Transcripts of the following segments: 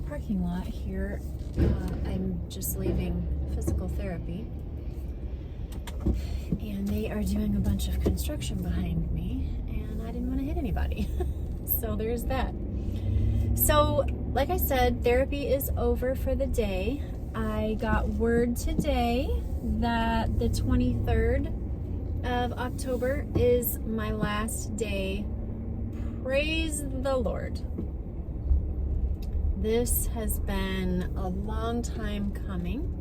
parking lot here. I'm just leaving physical therapy, and they are doing a bunch of construction behind me, and I didn't want to hit anybody. So there's that. So like I said, therapy is over for the day. I got word today that the 23rd of October is my last day. Praise the Lord. This has been a long time coming,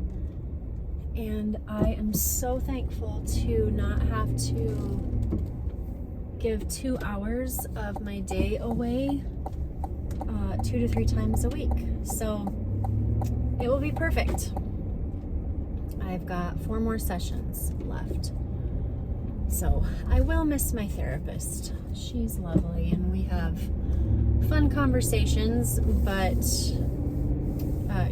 and I am so thankful to not have to give 2 hours of my day away 2 to 3 times a week. So it will be perfect. I've got 4 more sessions left. So I will miss my therapist. She's lovely and we have fun conversations, but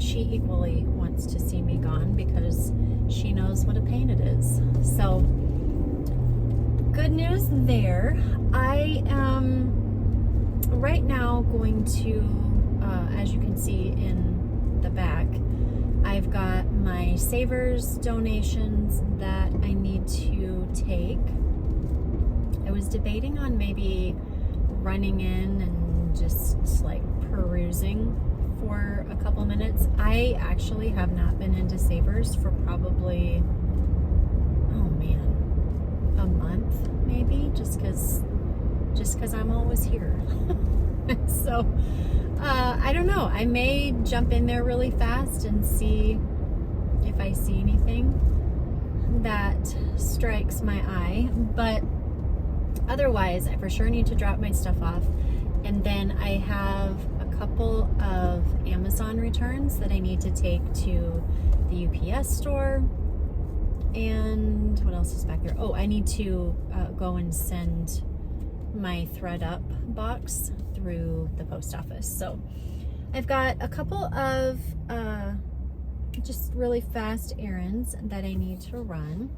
she equally wants to see me gone because she knows what a pain it is. So good news there. I am right now going to, as you can see in the back, I've got my savers donations that I need to take. I was debating on maybe running in and just like perusing for a couple minutes. I actually have not been into savers for probably, oh man, a month maybe, just because I'm always here. So I don't know, I may jump in there really fast and see if I see anything that strikes my eye, but otherwise I for sure need to drop my stuff off. And then I have a couple of Amazon returns that I need to take to the UPS store. And what else is back there? Oh, I need to go and send my thread up box through the post office. So I've got a couple of just really fast errands that I need to run.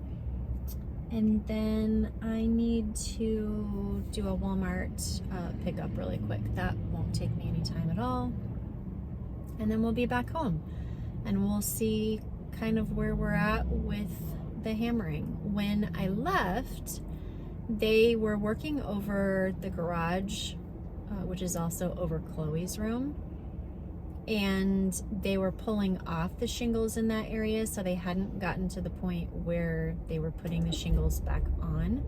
And then I need to do a Walmart pickup really quick. That won't take me any time at all. And then we'll be back home and we'll see kind of where we're at with the hammering. When I left, they were working over the garage, which is also over Chloe's room. And they were pulling off the shingles in that area, so they hadn't gotten to the point where they were putting the shingles back on.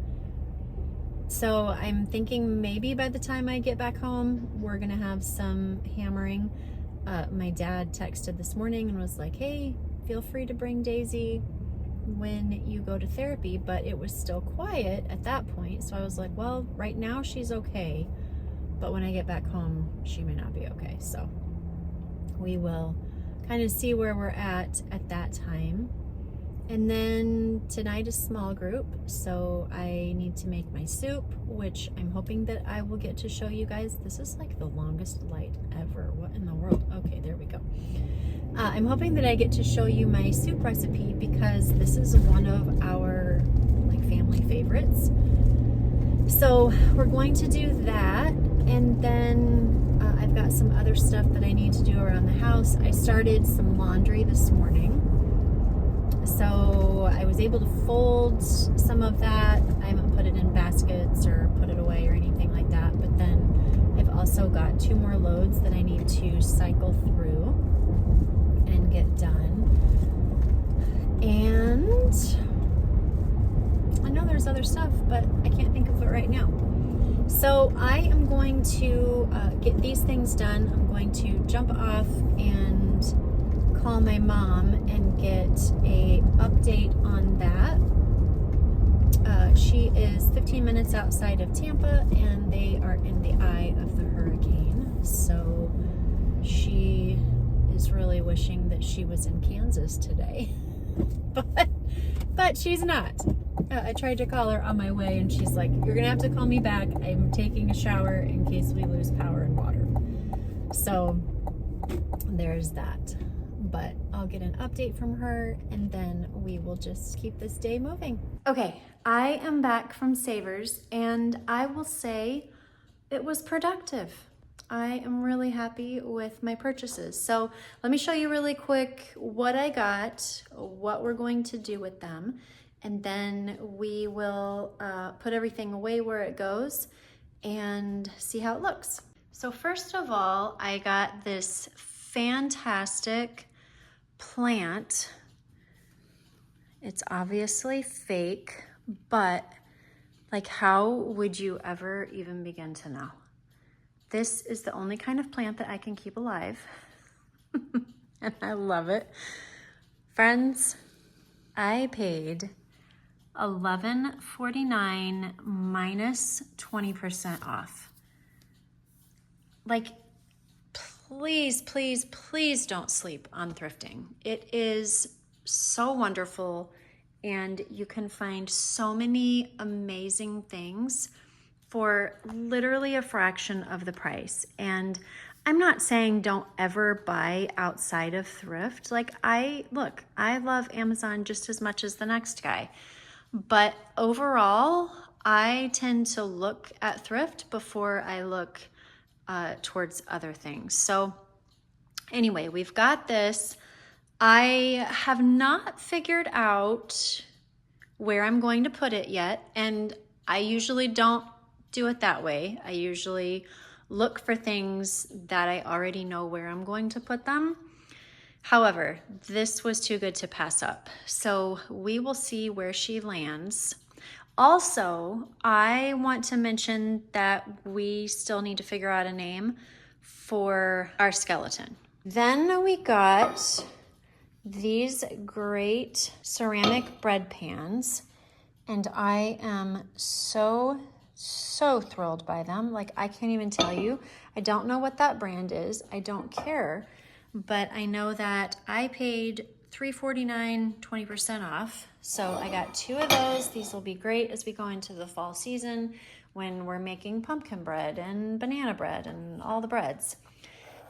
So I'm thinking maybe by the time I get back home, we're gonna have some hammering. My dad texted this morning and was like, hey, feel free to bring Daisy when you go to therapy, but it was still quiet at that point. So I was like, well, right now she's okay, but when I get back home, she may not be okay. So we will kind of see where we're at that time. And then tonight is small group, so I need to make my soup, which I'm hoping that I will get to show you guys. This is like the longest light ever. What in the world? Okay, there we go. I'm hoping that I get to show you my soup recipe because this is one of our like family favorites. So we're going to do that, and then I've got some other stuff that I need to do around the house. I started some laundry this morning, so I was able to fold some of that. I haven't put it in baskets or put it away or anything like that, but then I've also got 2 more loads that I need to cycle through and get done. And I know there's other stuff, but I can't think of it right now. So I am going to get these things done. I'm going to jump off and call my mom and get a update on that. She is 15 minutes outside of Tampa, and they are in the eye of the hurricane. So she is really wishing that she was in Kansas today, but she's not. I tried to call her on my way, and she's like, you're gonna have to call me back. I'm taking a shower in case we lose power and water. So there's that. But I'll get an update from her, and then we will just keep this day moving. Okay, I am back from Savers, and I will say it was productive. I am really happy with my purchases. So let me show you really quick what I got, what we're going to do with them, and then we will put everything away where it goes and see how it looks. So first of all, I got this fantastic plant. It's obviously fake, but like, how would you ever even begin to know? This is the only kind of plant that I can keep alive. And I love it. Friends, I paid $11.49 minus 20% off. Like, please, please, please don't sleep on thrifting. It is so wonderful, and you can find so many amazing things for literally a fraction of the price. And I'm not saying don't ever buy outside of thrift. Like, I love Amazon just as much as the next guy. But overall, I tend to look at thrift before I look towards other things. So anyway, we've got this. I have not figured out where I'm going to put it yet, and I usually don't do it that way. I usually look for things that I already know where I'm going to put them. However, this was too good to pass up. So we will see where she lands. Also, I want to mention that we still need to figure out a name for our skeleton. Then we got these great ceramic bread pans, and I am so thrilled by them. Like, I can't even tell you. I don't know what that brand is. I don't care, but I know that I paid $3.49, 20% off. So I got 2 of those. These will be great as we go into the fall season when we're making pumpkin bread and banana bread and all the breads.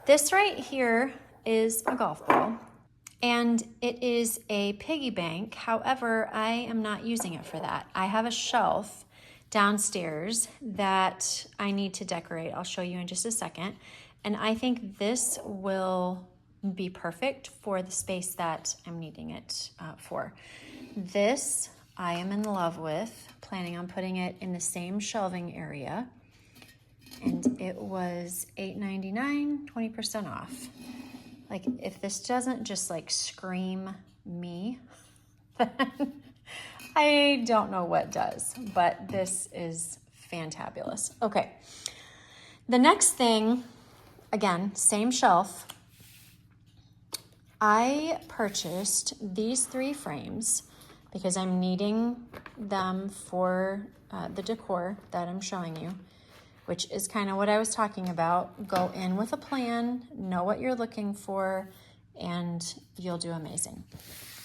This right here is a golf ball, and it is a piggy bank. However, I am not using it for that. I have a shelf downstairs that I need to decorate. I'll show you in just a second. And I think this will be perfect for the space that I'm needing it for. This I am in love with, planning on putting it in the same shelving area. And it was $8.99, 20% off. Like, if this doesn't just like scream me, then I don't know what does, but this is fantabulous. Okay, the next thing, again, same shelf. I purchased these 3 frames because I'm needing them for the decor that I'm showing you, which is kind of what I was talking about. Go in with a plan, know what you're looking for, and you'll do amazing.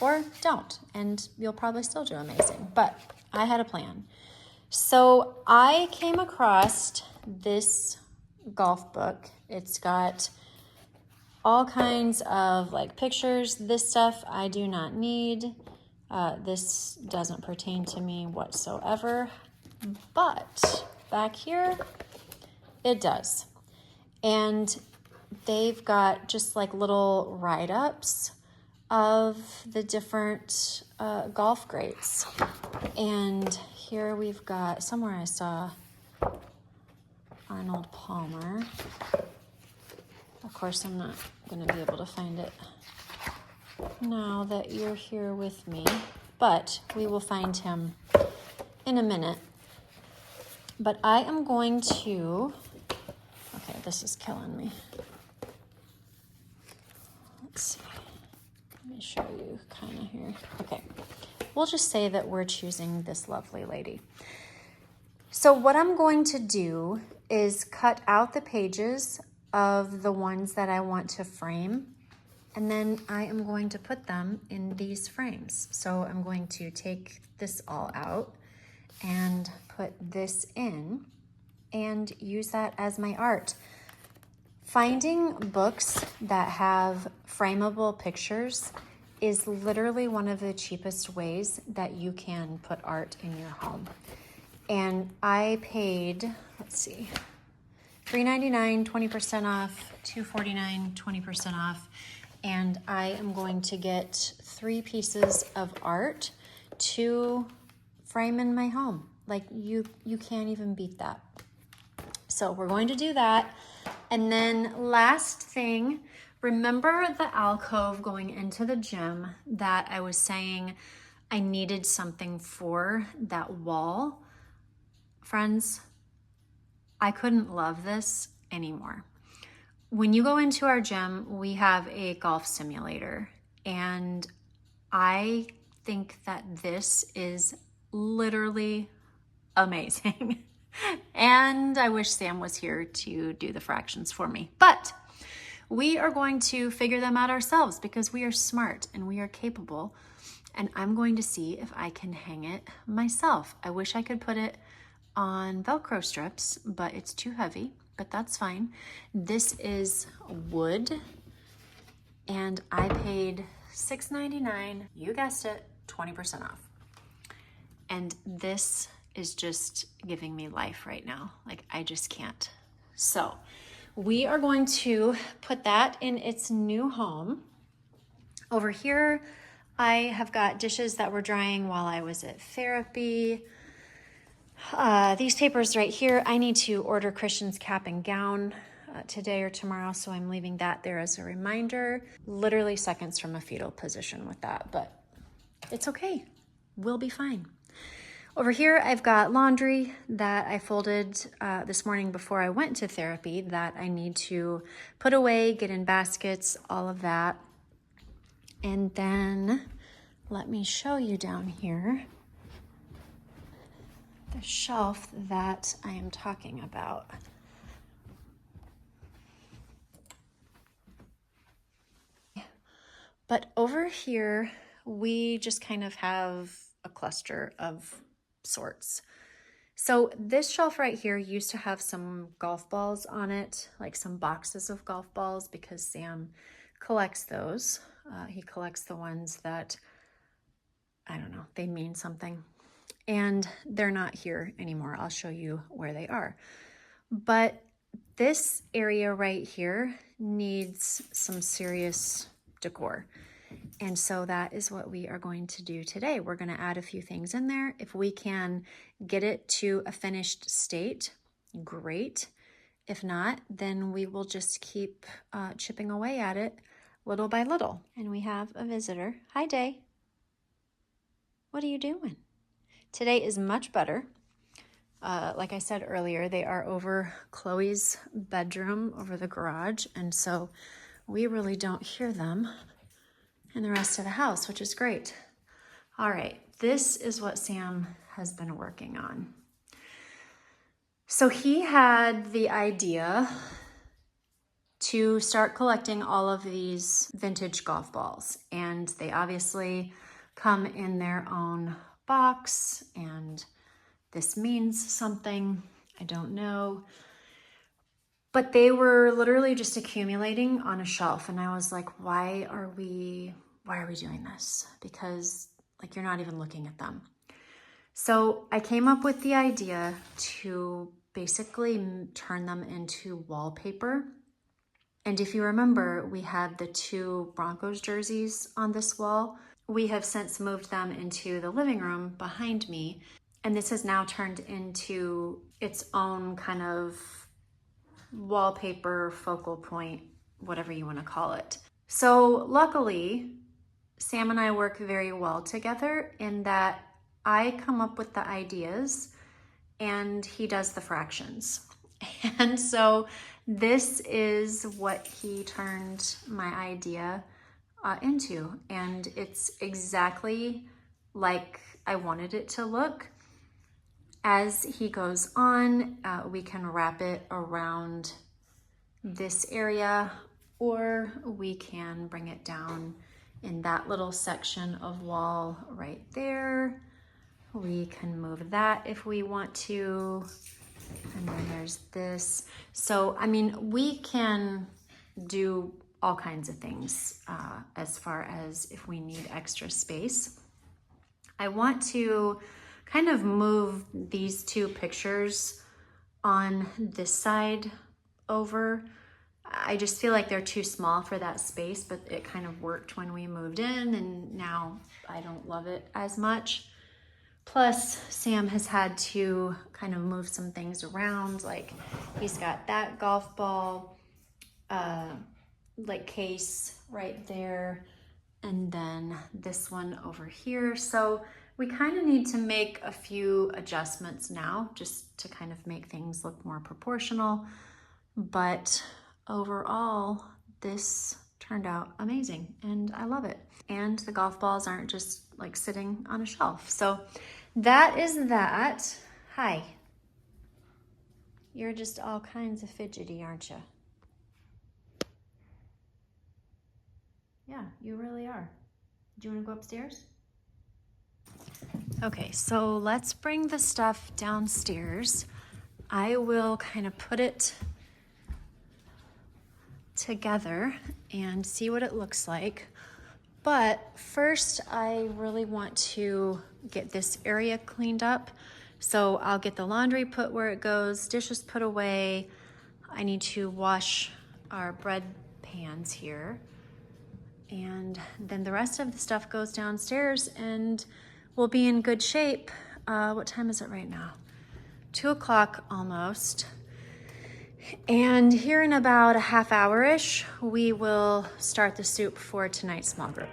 Or don't, and you'll probably still do amazing. But I had a plan. So I came across this golf book. It's got all kinds of like pictures. This stuff I do not need. This doesn't pertain to me whatsoever. But back here, it does. And they've got just like little write-ups of the different golf greats. And here we've got, somewhere I saw Arnold Palmer. Of course, I'm not going to be able to find it now that you're here with me, but we will find him in a minute. But I am going to, okay, this is killing me. Let's see. Let me show you kind of here. Okay, we'll just say that we're choosing this lovely lady. So what I'm going to do is cut out the pages of the ones that I want to frame, and then I am going to put them in these frames. So I'm going to take this all out and put this in and use that as my art. Finding books that have frameable pictures is literally one of the cheapest ways that you can put art in your home. And I paid, let's see, $3.99, 20% off, $2.49, 20% off. And I am going to get 3 pieces of art to frame in my home. Like you can't even beat that. So we're going to do that. And then last thing, remember the alcove going into the gym that I was saying I needed something for that wall? Friends, I couldn't love this anymore. When you go into our gym, we have a golf simulator, and I think that this is literally amazing. And I wish Sam was here to do the fractions for me, but we are going to figure them out ourselves because we are smart and we are capable. And I'm going to see if I can hang it myself. I wish I could put it on Velcro strips, but it's too heavy, but that's fine. This is wood, and I paid $6.99, you guessed it, 20% off. And this is just giving me life right now. Like, I just can't. So we are going to put that in its new home. Over here, I have got dishes that were drying while I was at therapy. These papers right here, I need to order Christian's cap and gown today or tomorrow, so I'm leaving that there as a reminder. Literally seconds from a fetal position with that, but it's okay. We'll be fine. Over here, I've got laundry that I folded this morning before I went to therapy that I need to put away, get in baskets, all of that. And then let me show you down here the shelf that I am talking about. But over here, we just kind of have a cluster of sorts. So this shelf right here used to have some golf balls on it, like some boxes of golf balls, because Sam collects those. He collects the ones that, I don't know, they mean something. And they're not here anymore. I'll show you where they are. But this area right here needs some serious decor. And so that is what we are going to do today. We're going to add a few things in there. If we can get it to a finished state, great. If not, then we will just keep chipping away at it little by little. And we have a visitor. Hi, Day. What are you doing? Today is much better. Like I said earlier, they are over Chloe's bedroom, over the garage, and so we really don't hear them in the rest of the house, which is great. All right, this is what Sam has been working on. So he had the idea to start collecting all of these vintage golf balls, and they obviously come in their own box, and this means something, I don't know. But they were literally just accumulating on a shelf, and I was like, why are we doing this? Because like you're not even looking at them. So I came up with the idea to basically turn them into wallpaper. And if you remember, we had the 2 Broncos jerseys on this wall. We have since moved them into the living room behind me, and this has now turned into its own kind of wallpaper, focal point, whatever you want to call it. So luckily, Sam and I work very well together in that I come up with the ideas and he does the fractions. And so this is what he turned my idea into, and it's exactly like I wanted it to look. As he goes on, we can wrap it around this area, or we can bring it down in that little section of wall right there. We can move that if we want to. And then there's this. So, I mean, we can do all kinds of things as far as if we need extra space. I want to kind of move these 2 pictures on this side over. I just feel like they're too small for that space, but it kind of worked when we moved in, and now I don't love it as much. Plus, Sam has had to kind of move some things around. Like, he's got that golf ball like case right there, and then this one over here. So we kind of need to make a few adjustments now just to kind of make things look more proportional. But overall, this turned out amazing and I love it. And the golf balls aren't just like sitting on a shelf. So that is that. Hi. You're just all kinds of fidgety, aren't you? Yeah, you really are. Do you want to go upstairs? Okay, so let's bring the stuff downstairs. I will kind of put it together and see what it looks like. But first, I really want to get this area cleaned up. So I'll get the laundry put where it goes, dishes put away. I need to wash our bread pans here. And then the rest of the stuff goes downstairs and we'll be in good shape. What time is it right now? 2 o'clock almost. And here in about a half hour-ish, we will start the soup for tonight's small group.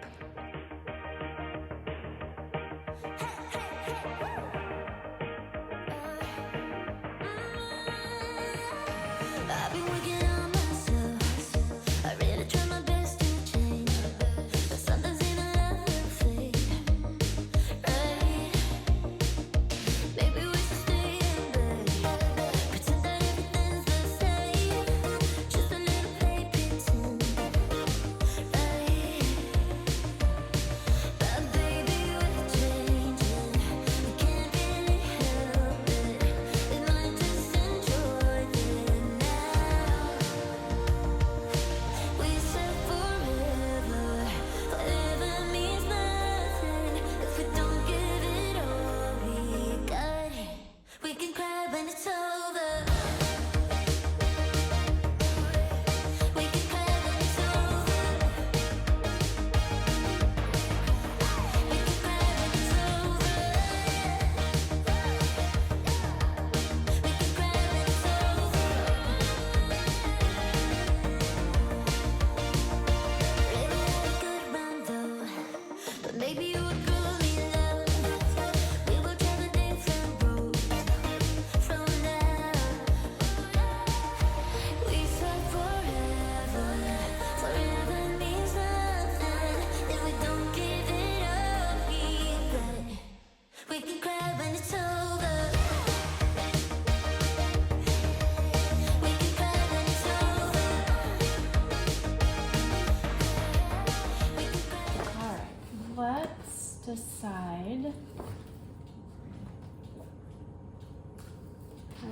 Decide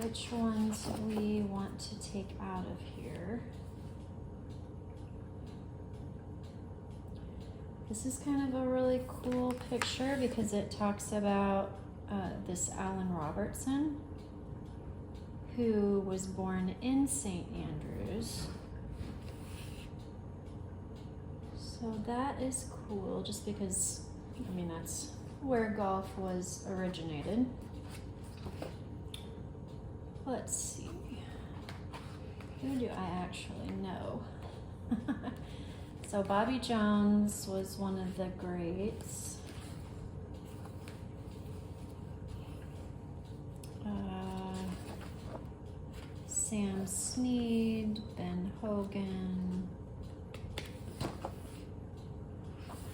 which ones we want to take out of here. This is kind of a really cool picture because it talks about this Alan Robertson, who was born in St. Andrews. So that is cool just because, I mean, that's where golf was originated. Let's see. Who do I actually know? So Bobby Jones was one of the greats. Sam Snead, Ben Hogan.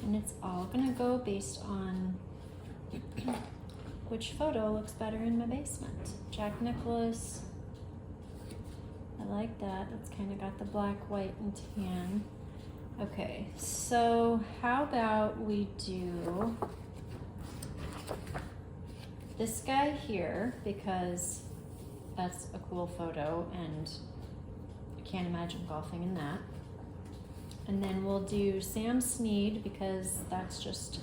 And it's all gonna go based on which photo looks better in my basement. Jack Nicklaus. I like that. It's kind of got the black, white, and tan. Okay, so how about we do this guy here, because that's a cool photo and I can't imagine golfing in that. And then we'll do Sam Snead because that's just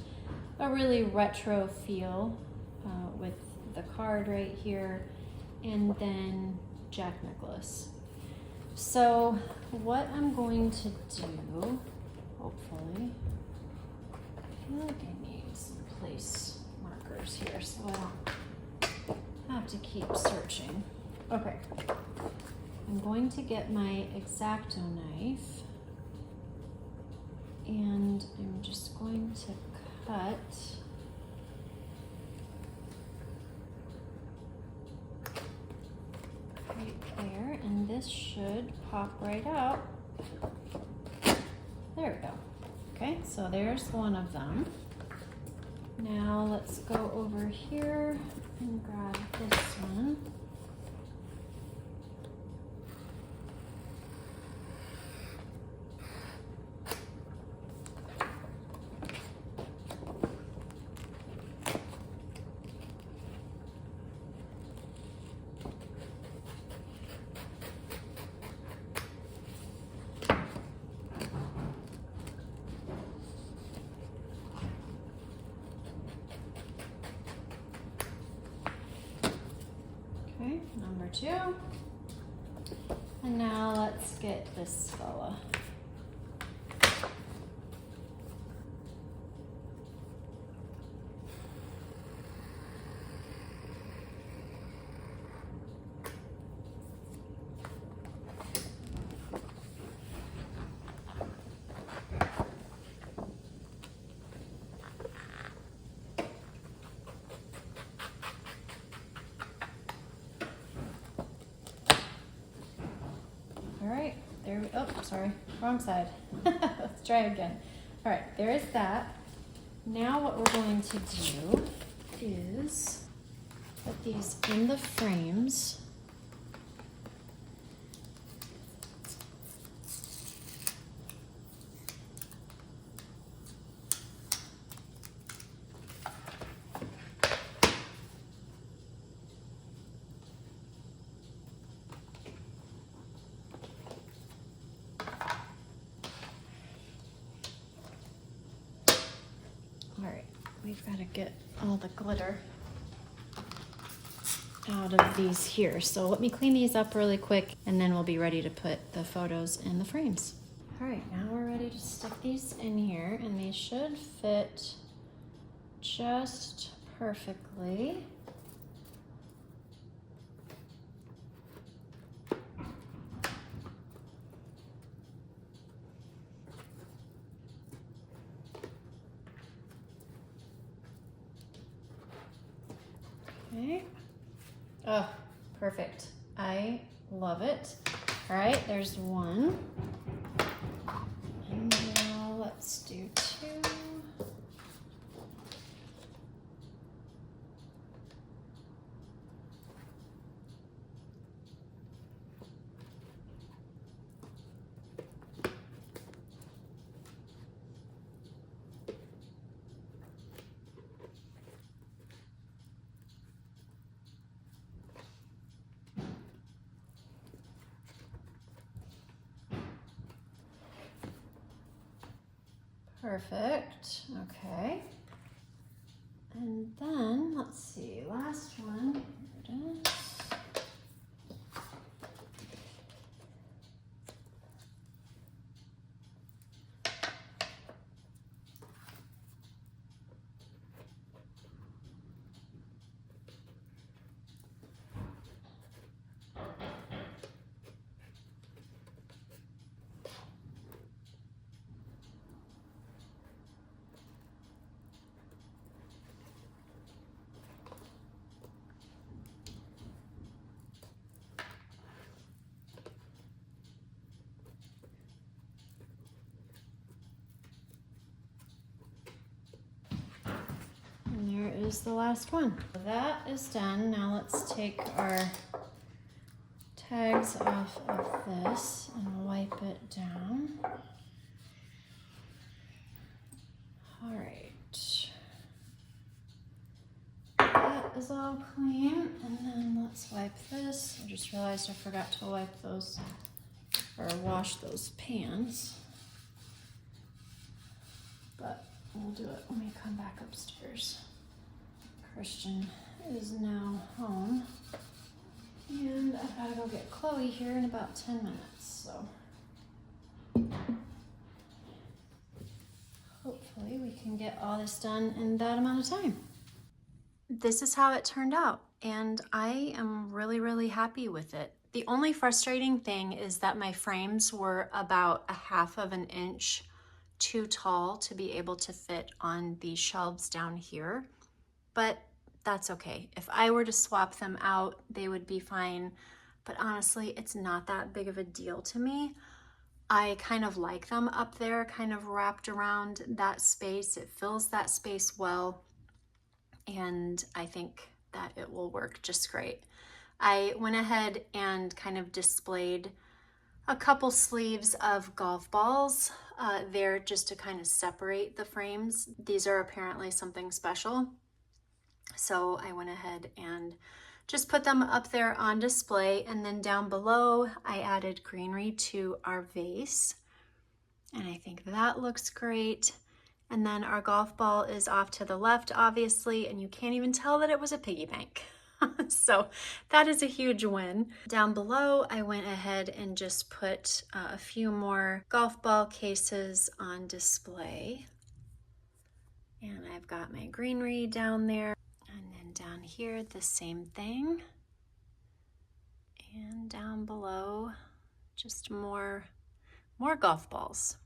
a really retro feel with the card right here. And then Jack Nicklaus. So what I'm going to do, hopefully, I feel like I need some place markers here so I don't have to keep searching. Okay, I'm going to get my X-Acto knife and I'm just going to cut right there, and this should pop right out. There we go. Okay, so there's one of them. Now let's go over here and grab this one. Okay, number 2. And now let's get this fella. All right, there we, oh, sorry, wrong side. Let's try again. All right, there is that. Now what we're going to do is put these in the frames. All right, we've got to get all the glitter out of these here. So let me clean these up really quick and then we'll be ready to put the photos in the frames. All right, now we're ready to stick these in here and they should fit just perfectly. Okay. Oh, perfect. I love it. All right, there's one. And now let's do 2. Perfect. Okay. And then let's see, last one. Here it is. And there is the last one. That is done. Now let's take our tags off of this and wipe it down. All right. That is all clean. And then let's wipe this. I just realized I forgot to wipe those or wash those pans. But we'll do it when we come back upstairs. Christian is now home And I've got to go get Chloe here in about 10 minutes, so hopefully we can get all this done in that amount of time. This is how it turned out, and I am really, really happy with it. The only frustrating thing is that my frames were about 1/2 of an inch too tall to be able to fit on the shelves down here, but that's okay. If I were to swap them out, they would be fine, but honestly, it's not that big of a deal to me. I kind of like them up there, kind of wrapped around that space. It fills that space well, and I think that it will work just great. I went ahead and kind of displayed a couple sleeves of golf balls there just to kind of separate the frames. These are apparently something special. So I went ahead and just put them up there on display, and then down below I added greenery to our vase, and I think that looks great. And then our golf ball is off to the left, obviously, and you can't even tell that it was a piggy bank. So that is a huge win. Down below, I went ahead and just put a few more golf ball cases on display. And I've got my greenery down there. And then down here, the same thing. And down below, just more golf balls.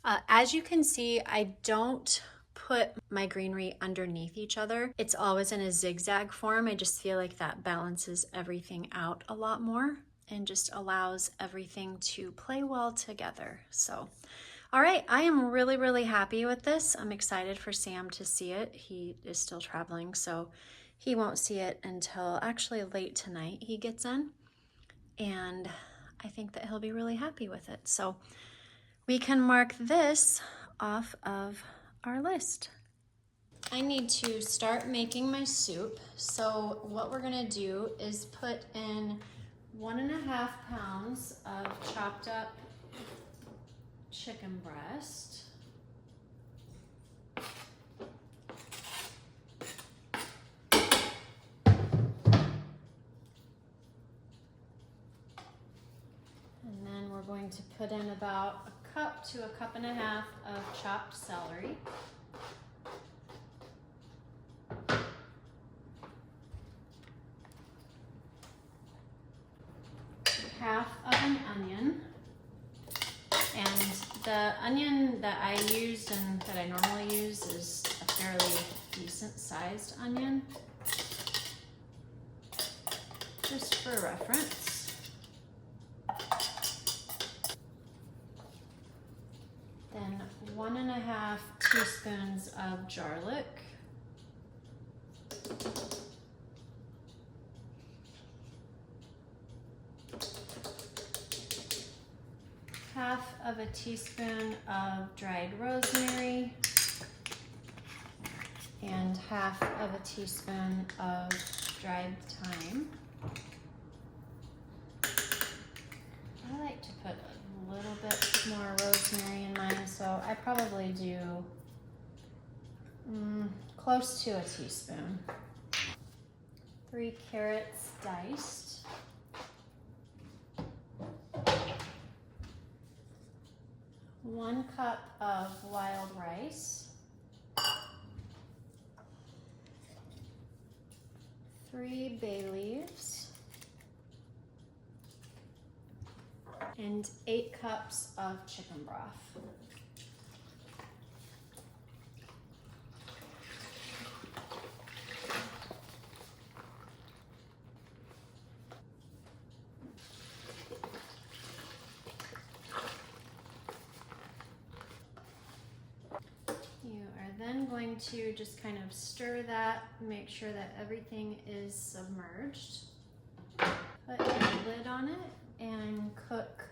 As you can see, I don't put my greenery underneath each other. It's always in a zigzag form. I just feel like that balances everything out a lot more and just allows everything to play well together. So, all right, I am really, really happy with this. I'm excited for Sam to see it. He is still traveling, so he won't see it until actually late tonight he gets in. And I think that he'll be really happy with it. So we can mark this off of our list. I need to start making my soup. So what we're gonna do is put in 1.5 pounds of chopped up chicken breast. And then we're going to put in about 1 cup to 1.5 cups of chopped celery. Half of an onion, and the onion that I used and that I normally use is a fairly decent sized onion, just for reference. Then 1.5 teaspoons of garlic. Half of a teaspoon of dried rosemary, and half of a teaspoon of dried thyme. I like to put a little bit more rosemary in mine, so I probably do close to a teaspoon. 3 carrots diced. 1 cup of wild rice, 3 bay leaves, and 8 cups of chicken broth. Then going to just kind of stir that, make sure that everything is submerged. Put a lid on it and cook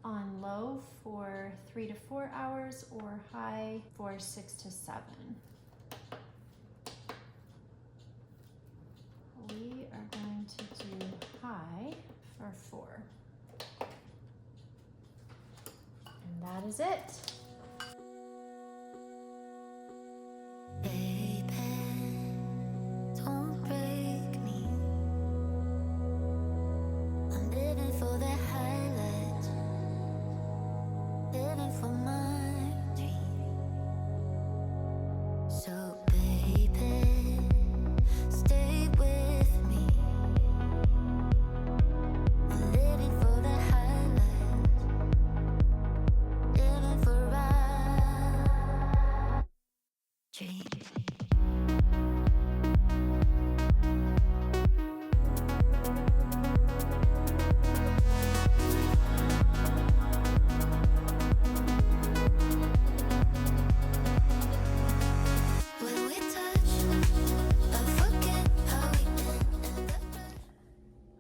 on low for 3 to 4 hours or high for 6 to 7. We are going to do high for 4. And that is it. street.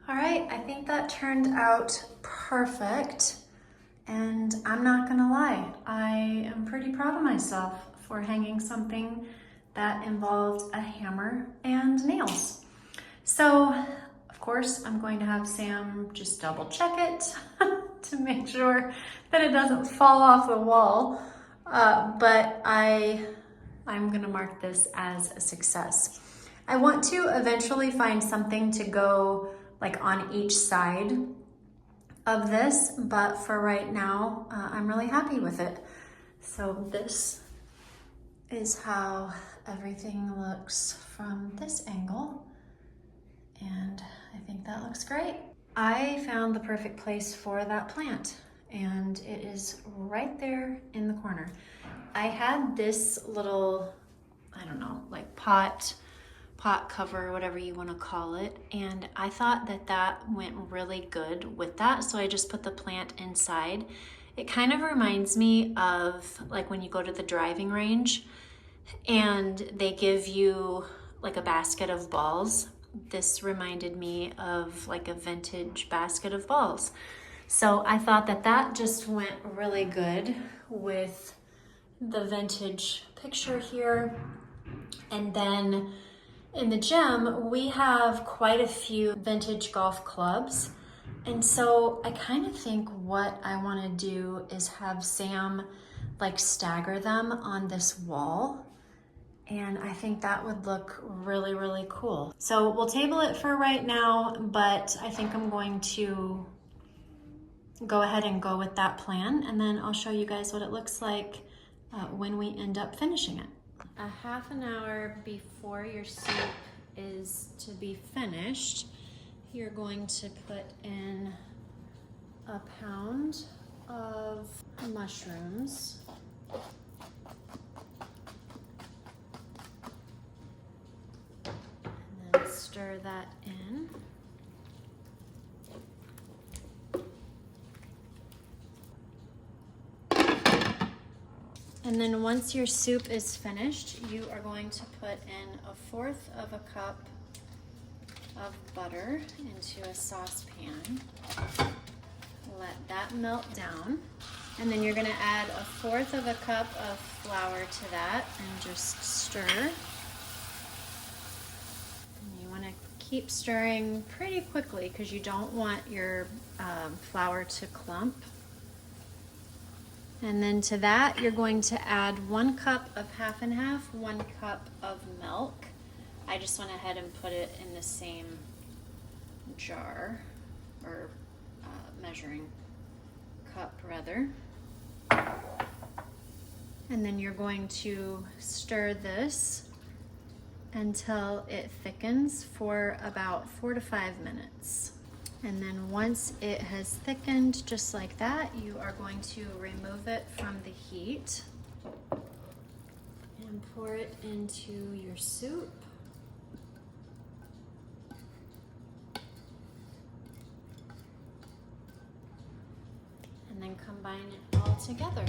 All right, I think that turned out perfect. And I'm not gonna lie, I am pretty proud of myself for hanging something that involved a hammer and nails. So, of course, I'm going to have Sam just double check it to make sure that it doesn't fall off the wall. But I'm gonna mark this as a success. I want to eventually find something to go like on each side of this, but for right now, I'm really happy with it. So this is how everything looks from this angle, and I think that looks great. I found the perfect place for that plant, and it is right there in the corner. I had this little, I don't know, like pot cover, whatever you want to call it, and I thought that that went really good with that, so I just put the plant inside. It kind of reminds me of like when you go to the driving range and they give you like a basket of balls. This reminded me of like a vintage basket of balls. So I thought that that just went really good with the vintage picture here. And then in the gym, we have quite a few vintage golf clubs. And so I kind of think what I want to do is have Sam like stagger them on this wall. And I think that would look really, really cool. So we'll table it for right now, but I think I'm going to go ahead and go with that plan. And then I'll show you guys what it looks like when we end up finishing it. A half an hour before your soup is to be finished, you're going to put in a pound of mushrooms. And then stir that in. And then once your soup is finished, you are going to put in 1/4 of a cup of butter into a saucepan. Let that melt down. And then you're gonna add 1/4 of a cup of flour to that and just stir. And you wanna keep stirring pretty quickly because you don't want your flour to clump. And then to that, you're going to add 1 cup of half and half, 1 cup of milk. I just went ahead and put it in the same jar, or measuring cup rather. And then you're going to stir this until it thickens for about 4 to 5 minutes. And then once it has thickened just like that, you are going to remove it from the heat and pour it into your soup. And then combine it all together.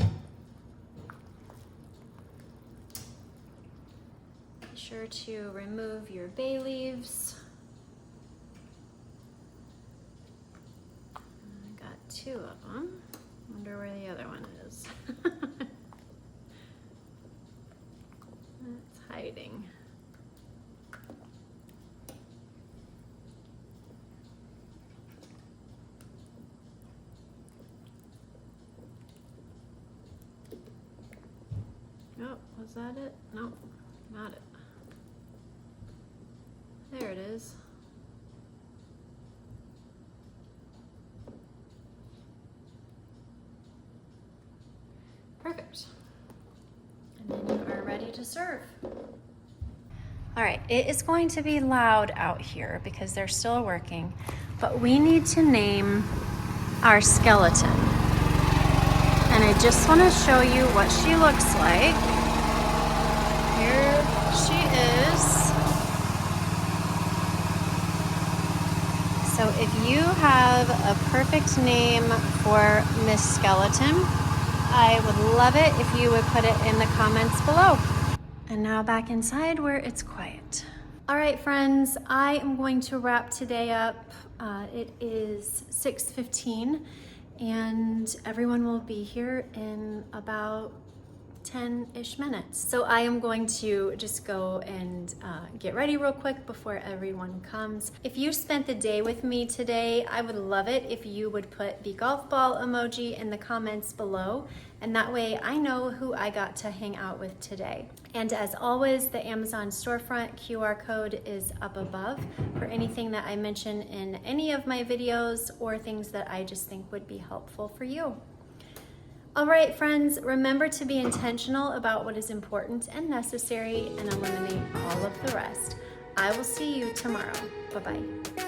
Be sure to remove your bay leaves. 2 of them. Wonder where the other one is. It's hiding. Oh, was that it? Nope, not it. There it is. Perfect. And then you are ready to serve. All right, it is going to be loud out here because they're still working, but we need to name our skeleton. And I just want to show you what she looks like. here she is. So if you have a perfect name for Miss Skeleton, I would love it if you would put it in the comments below. And now back inside where it's quiet. All right, friends, I am going to wrap today up. It is 6:15 and everyone will be here in about 10-ish minutes. So I am going to just go and get ready real quick before everyone comes. If you spent the day with me today, I would love it if you would put the golf ball emoji in the comments below, and that way I know who I got to hang out with today. And as always, the Amazon storefront QR code is up above for anything that I mention in any of my videos or things that I just think would be helpful for you. All right, friends, remember to be intentional about what is important and necessary and eliminate all of the rest. I will see you tomorrow. Bye-bye.